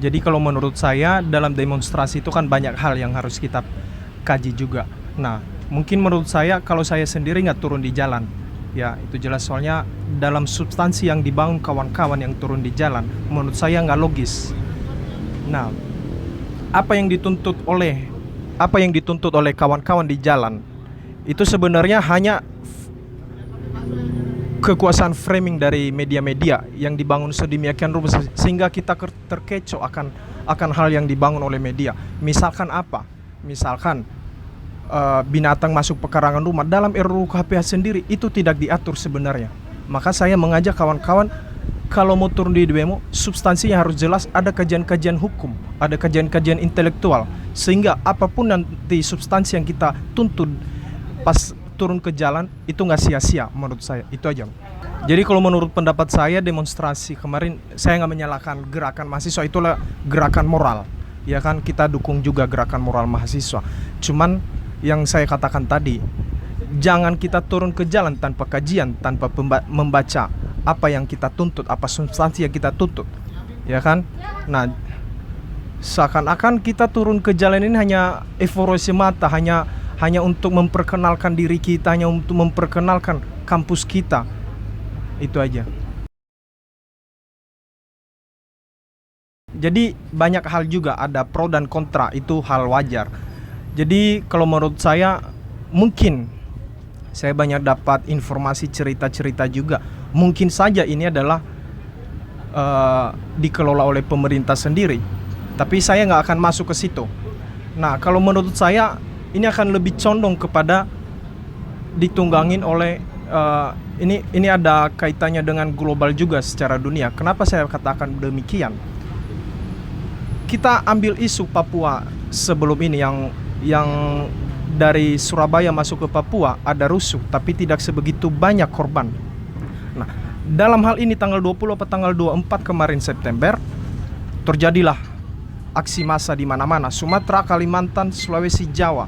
Jadi kalau menurut saya dalam demonstrasi itu kan banyak hal yang harus kita kaji juga. Nah, mungkin menurut saya kalau saya sendiri nggak turun di jalan, ya itu jelas soalnya dalam substansi yang dibangun kawan-kawan yang turun di jalan, menurut saya nggak logis. Nah, apa yang dituntut oleh kawan-kawan di jalan itu sebenarnya hanya kekuasaan framing dari media-media yang dibangun sedemikian rupa sehingga kita terkecoh akan hal yang dibangun oleh media. Misalkan apa? Misalkan binatang masuk pekarangan rumah dalam RUU KPH sendiri itu tidak diatur sebenarnya. Maka saya mengajak kawan-kawan kalau mau turun di demo, substansinya harus jelas, ada kajian-kajian hukum, ada kajian-kajian intelektual, sehingga apapun nanti substansi yang kita tuntut pas turun ke jalan itu nggak sia-sia menurut saya. Itu aja. Jadi kalau menurut pendapat saya demonstrasi kemarin, saya nggak menyalahkan gerakan mahasiswa, itulah gerakan moral, ya kan, kita dukung juga gerakan moral mahasiswa. Cuman yang saya katakan tadi, jangan kita turun ke jalan tanpa kajian, tanpa membaca apa yang kita tuntut, apa substansi yang kita tuntut, ya kan. Nah, seakan-akan kita turun ke jalan ini hanya euforia semata, hanya untuk memperkenalkan diri kita, hanya untuk memperkenalkan kampus kita. Itu aja. Jadi banyak hal juga, ada pro dan kontra, itu hal wajar. Jadi kalau menurut saya, mungkin saya banyak dapat informasi cerita-cerita juga, mungkin saja ini adalah dikelola oleh pemerintah sendiri, tapi saya nggak akan masuk ke situ. Nah, kalau menurut saya ini akan lebih condong kepada ditunggangin oleh ini ada kaitannya dengan global juga secara dunia. Kenapa saya katakan demikian? Kita ambil isu Papua sebelum ini yang dari Surabaya masuk ke Papua ada rusuh, tapi tidak sebegitu banyak korban. Nah, dalam hal ini tanggal 20 atau tanggal 24 kemarin September terjadilah aksi massa di mana-mana, Sumatera, Kalimantan, Sulawesi, Jawa,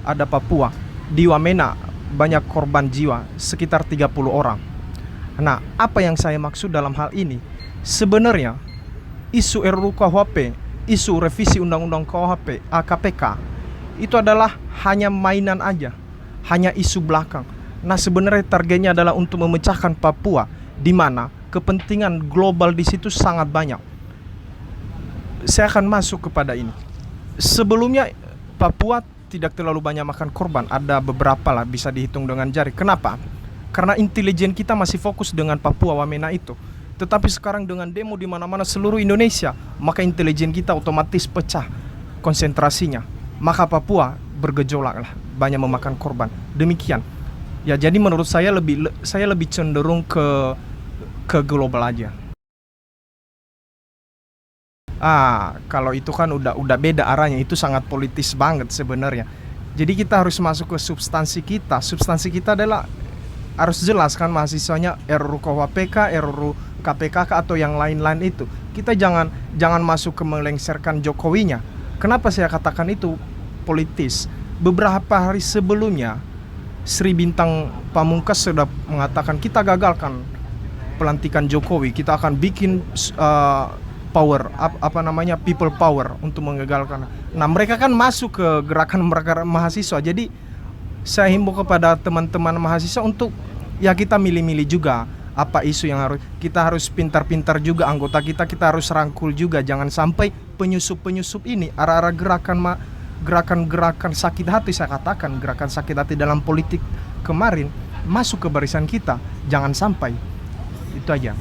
ada Papua. Di Wamena banyak korban jiwa, sekitar 30 orang. Nah, apa yang saya maksud dalam hal ini? Sebenarnya isu RUU KUHP, isu revisi Undang-Undang KUHP, KPK itu adalah hanya mainan aja, hanya isu belakang. Nah, sebenarnya targetnya adalah untuk memecahkan Papua, di mana kepentingan global di situ sangat banyak. Saya akan masuk kepada ini. Sebelumnya Papua tidak terlalu banyak makan korban, ada beberapa lah, bisa dihitung dengan jari. Kenapa? Karena intelijen kita masih fokus dengan Papua Wamena itu. Tetapi sekarang dengan demo di mana-mana seluruh Indonesia, maka intelijen kita otomatis pecah konsentrasinya. Maka Papua bergejolak lah, banyak memakan korban. Demikian. Ya, jadi menurut saya lebih cenderung ke global aja. Kalau itu kan udah beda arahnya, itu sangat politis banget sebenarnya. Jadi kita harus masuk ke substansi kita. Substansi kita adalah harus jelas kan mahasiswanya, RUU KUHP, RUU KPK atau yang lain-lain itu. Kita jangan masuk ke melengsarkan Jokowinya. Kenapa saya katakan itu politis? Beberapa hari sebelumnya Sri Bintang Pamungkas sudah mengatakan kita gagalkan pelantikan Jokowi, kita akan bikin power, people power untuk menggagalkan. Nah, mereka kan masuk ke gerakan mereka mahasiswa. Jadi saya himbau kepada teman-teman mahasiswa untuk ya kita milih-milih juga apa isu yang kita harus pintar-pintar juga, anggota kita harus rangkul juga. Jangan sampai penyusup-penyusup ini, arah-arah gerakan sakit hati, saya katakan gerakan sakit hati dalam politik kemarin masuk ke barisan kita. Jangan sampai. Itu aja.